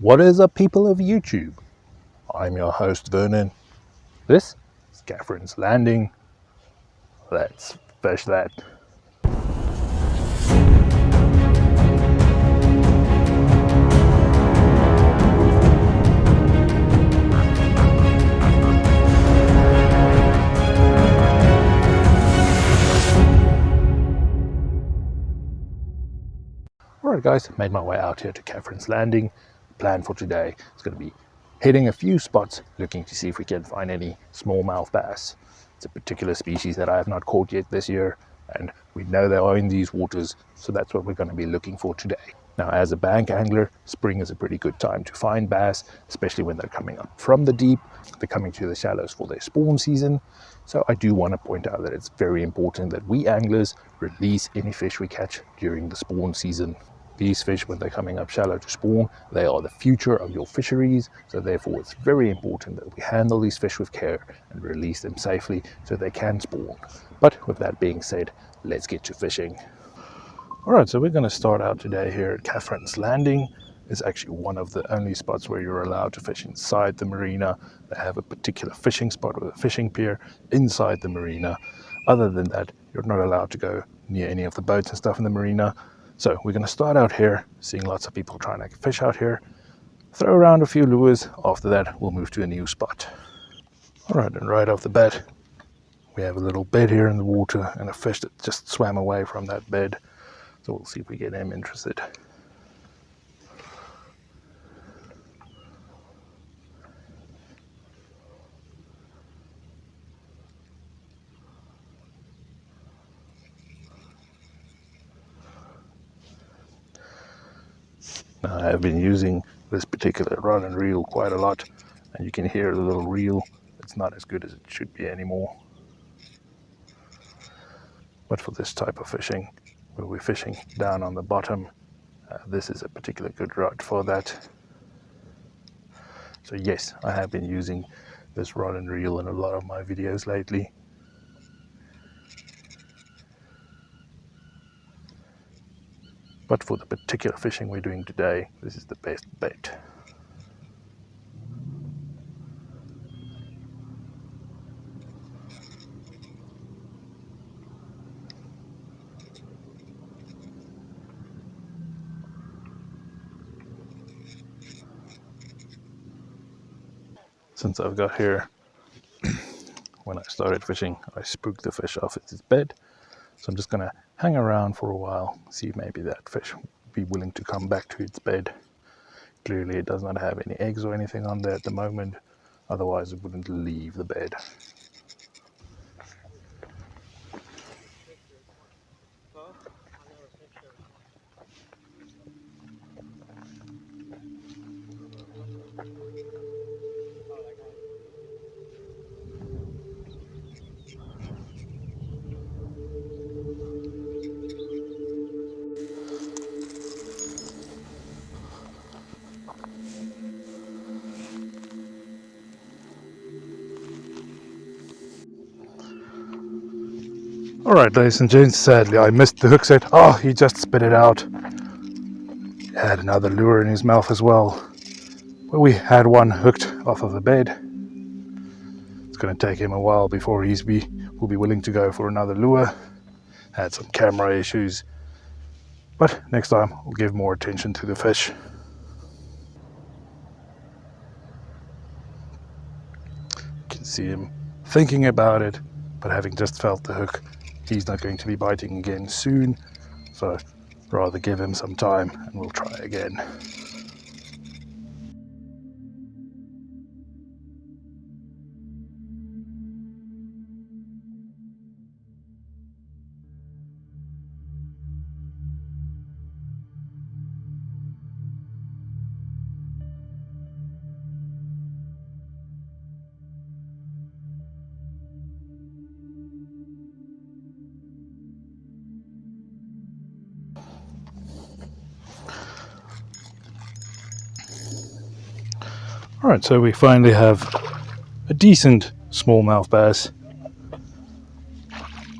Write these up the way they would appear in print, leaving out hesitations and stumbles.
What is up, people of YouTube? I'm your host Vernon. This is Catherine's Landing. Let's fish that. Alright guys, made my way out here to Catherine's Landing. Plan for today is going to be hitting a few spots, looking to see if we can find any smallmouth bass. It's a particular species that I have not caught yet this year, and we know they are in these waters, so that's what we're going to be looking for today. Now, as a bank angler, spring is a pretty good time to find bass, especially when they're coming up from the deep. They're coming to the shallows for their spawn season. So I do want to point out that it's very important that we anglers release any fish we catch during the spawn season. These fish, when they're coming up shallow to spawn, they are the future of your fisheries, so therefore it's very important that we handle these fish with care and release them safely so they can spawn. But with that being said, let's get to fishing. Alright, so we're going to start out today here at Catherine's Landing. It's actually one of the only spots where you're allowed to fish inside the marina. They have a particular fishing spot with a fishing pier inside the marina. Other than that, you're not allowed to go near any of the boats and stuff in the marina. So we're going to start out here, seeing lots of people trying to fish out here. Throw around a few lures. After that, we'll move to a new spot. Alright, and right off the bat, we have a little bed here in the water and a fish that just swam away from that bed. So we'll see if we get him interested. Now, I have been using this particular rod and reel quite a lot, and you can hear the little reel. It's not as good as it should be anymore. But for this type of fishing, where we're fishing down on the bottom, this is a particularly good rod for that. So yes, I have been using this rod and reel in a lot of my videos lately. But for the particular fishing we're doing today, this is the best bait. Since I've got here, when I started fishing, I spooked the fish off its bed. So I'm just going to hang around for a while, see if maybe that fish will be willing to come back to its bed. Clearly it does not have any eggs or anything on there at the moment, otherwise it wouldn't leave the bed. Alright, ladies and gents, sadly I missed the hook set. Oh, he just spit it out. He had another lure in his mouth as well. But we had one hooked off of the bed. It's going to take him a while before will be willing to go for another lure. Had some camera issues. But next time we'll give more attention to the fish. You can see him thinking about it, but having just felt the hook, he's not going to be biting again soon, so rather give him some time and we'll try again. Alright, so we finally have a decent smallmouth bass.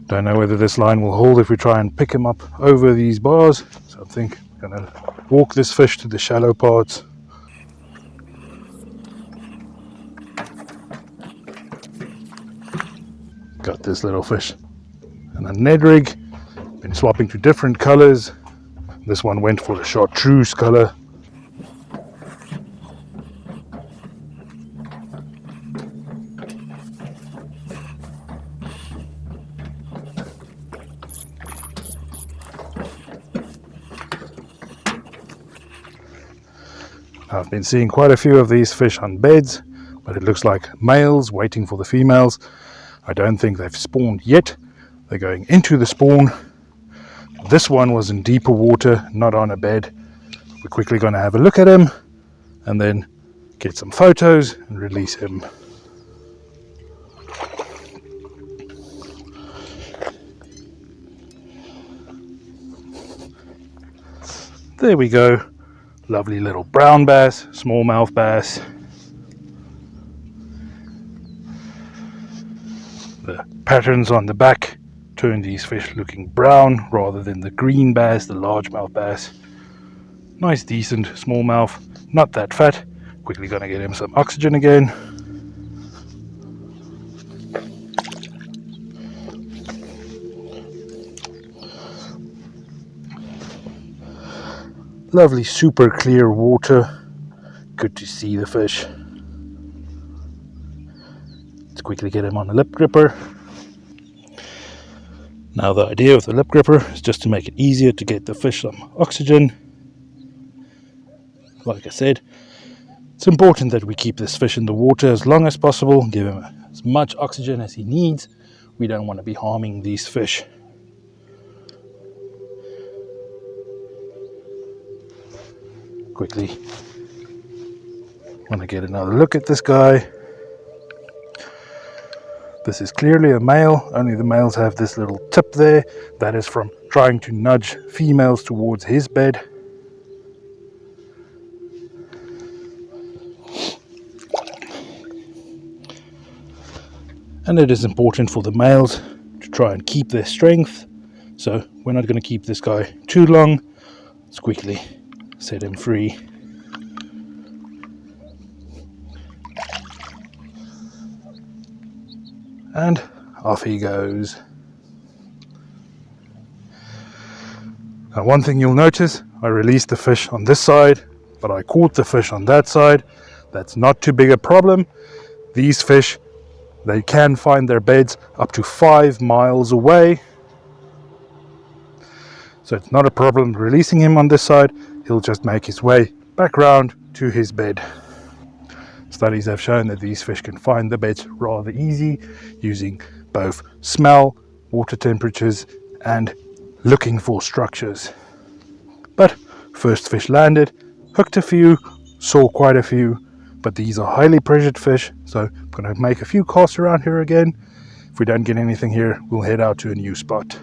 Don't know whether this line will hold if we try and pick him up over these bars, so I think I'm going to walk this fish to the shallow parts. Got this little fish and a Ned rig. Been swapping to different colors. This one went for the chartreuse color. I've been seeing quite a few of these fish on beds, but it looks like males waiting for the females. I don't think they've spawned yet. They're going into the spawn. This one was in deeper water, not on a bed. We're quickly going to have a look at him and then get some photos and release him. There we go. Lovely little brown bass, smallmouth bass. The patterns on the back turn these fish looking brown rather than the green bass, the largemouth bass. Nice decent smallmouth, not that fat. Quickly gonna get him some oxygen again. Lovely super clear water. Good to see the fish. Let's quickly get him on a lip gripper. Now the idea of the lip gripper is just to make it easier to get the fish some oxygen. Like I said, it's important that we keep this fish in the water as long as possible, give him as much oxygen as he needs. We don't want to be harming these fish. Quickly want to get another look at this guy. This is clearly a male, only the males have this little tip there. That is from trying to nudge females towards his bed. And it is important for the males to try and keep their strength. So we're not going to keep this guy too long. Let's quickly set him free. And off he goes. Now one thing you'll notice, I released the fish on this side, but I caught the fish on that side. That's not too big a problem. These fish, they can find their beds up to 5 miles away. So it's not a problem releasing him on this side. He'll just make his way back round to his bed. Studies have shown that these fish can find the beds rather easy using both smell, water temperatures, and looking for structures. But first fish landed, hooked a few, saw quite a few, but these are highly pressured fish, so I'm going to make a few casts around here again. If we don't get anything here, we'll head out to a new spot.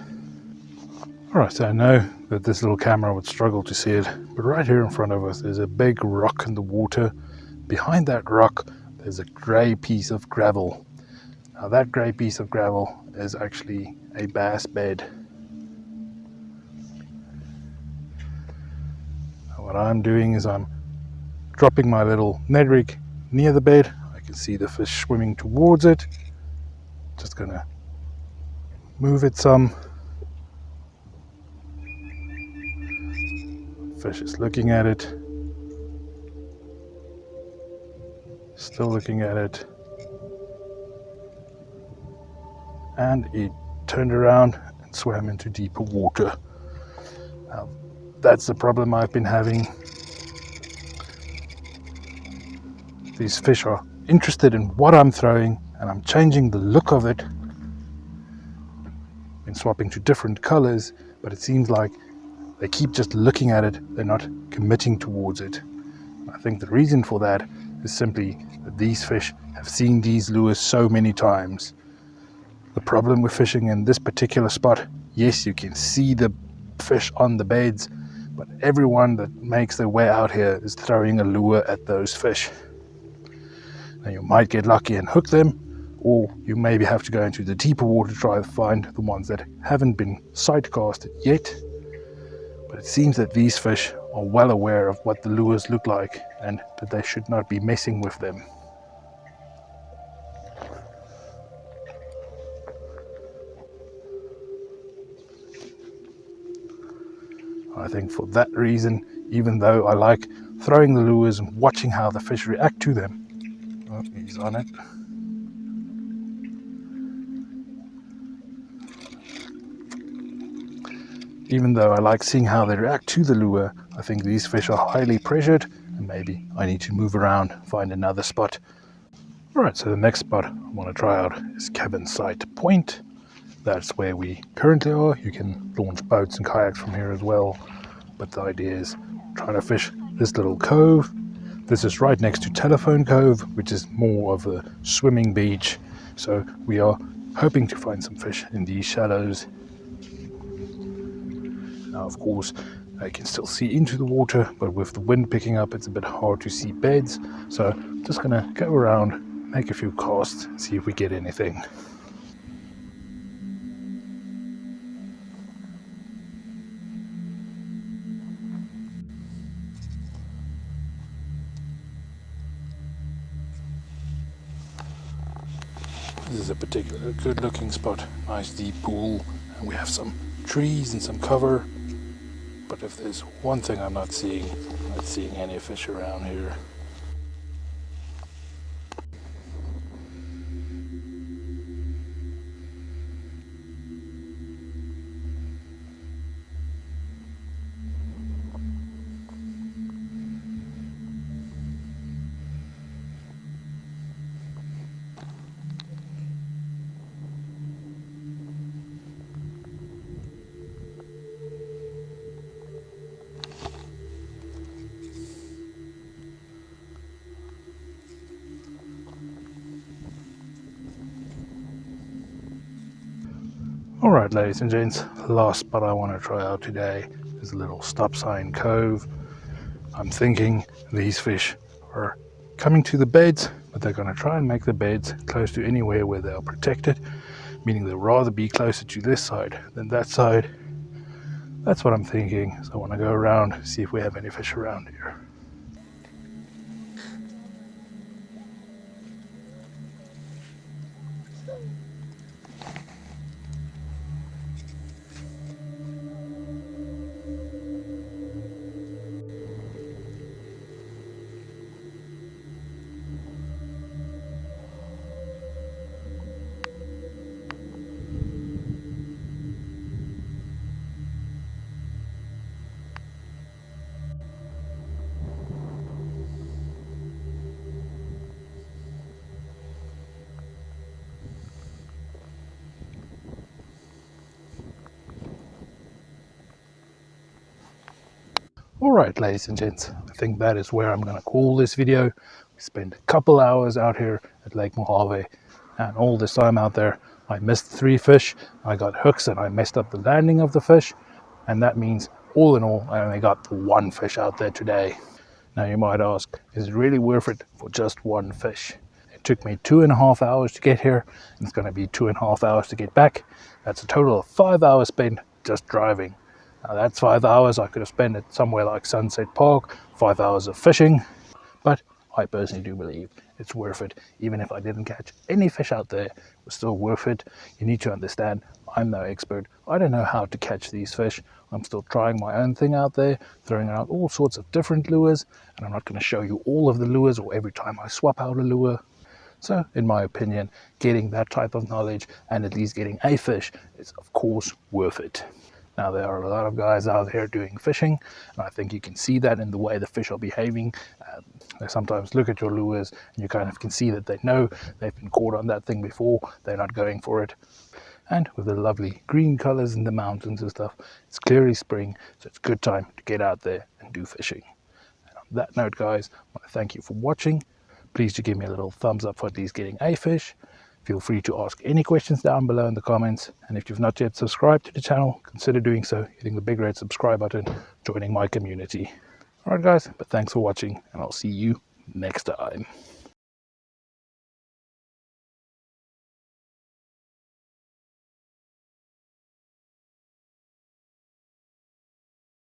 Alright, so I know that this little camera would struggle to see it, but right here in front of us is a big rock in the water. Behind that rock, there's a grey piece of gravel. Now that grey piece of gravel is actually a bass bed. Now what I'm doing is I'm dropping my little Ned rig near the bed. I can see the fish swimming towards it. Just gonna move it some. Fish is looking at it. Still looking at it. And it turned around and swam into deeper water. Now, that's the problem I've been having. These fish are interested in what I'm throwing, and I'm changing the look of it. Been swapping to different colors, but it seems like they keep just looking at it. They're not committing towards it. I think the reason for that is simply that these fish have seen these lures so many times. The problem with fishing in this particular spot, yes, you can see the fish on the beds, but everyone that makes their way out here is throwing a lure at those fish. Now you might get lucky and hook them, or you maybe have to go into the deeper water to try to find the ones that haven't been sight casted yet. But it seems that these fish are well aware of what the lures look like and that they should not be messing with them. I think for that reason, even though I like throwing the lures and watching how the fish react to them. Oh, he's on it. Even though I like seeing how they react to the lure, I think these fish are highly pressured and maybe I need to move around, find another spot. Alright, so the next spot I want to try out is Cabin Site Point. That's where we currently are. You can launch boats and kayaks from here as well. But the idea is trying to fish this little cove. This is right next to Telephone Cove, which is more of a swimming beach. So we are hoping to find some fish in these shallows. Now, of course, I can still see into the water, but with the wind picking up, it's a bit hard to see beds. So I'm just gonna go around, make a few casts, see if we get anything. This is a particularly good looking spot, nice deep pool, and we have some trees and some cover. But if there's one thing I'm not seeing any fish around here. Alright, ladies and gents, last spot I want to try out today is a little stop sign cove. I'm thinking these fish are coming to the beds, but they're going to try and make the beds close to anywhere where they are protected, meaning they'll rather be closer to this side than that side. That's what I'm thinking, so I want to go around, see if we have any fish around here. Alright, ladies and gents, I think that is where I'm going to call this video. We spent a couple hours out here at Lake Mohave, and all this time out there I missed 3 fish. I got hooks and I messed up the landing of the fish, and that means all in all I only got 1 fish out there today. Now you might ask, is it really worth it for just 1 fish? It took me 2.5 hours to get here, and it's going to be 2.5 hours to get back. That's a total of 5 hours spent just driving. Now that's 5 hours I could have spent at somewhere like Sunset Park, 5 hours of fishing, but I personally do believe it's worth it. Even if I didn't catch any fish out there, it was still worth it. You need to understand, I'm no expert. I don't know how to catch these fish. I'm still trying my own thing out there, throwing out all sorts of different lures, and I'm not going to show you all of the lures or every time I swap out a lure. So, in my opinion, getting that type of knowledge and at least getting a fish is, of course, worth it. Now, there are a lot of guys out here doing fishing, and I think you can see that in the way the fish are behaving. They sometimes look at your lures, and you kind of can see that they know they've been caught on that thing before. They're not going for it. And with the lovely green colors in the mountains and stuff, it's clearly spring, so it's a good time to get out there and do fishing. And on that note, guys, I want to thank you for watching. Please do give me a little thumbs up for at least getting a fish. Feel free to ask any questions down below in the comments. And if you've not yet subscribed to the channel, consider doing so, hitting the big red subscribe button, joining my community. Alright guys, but thanks for watching, and I'll see you next time.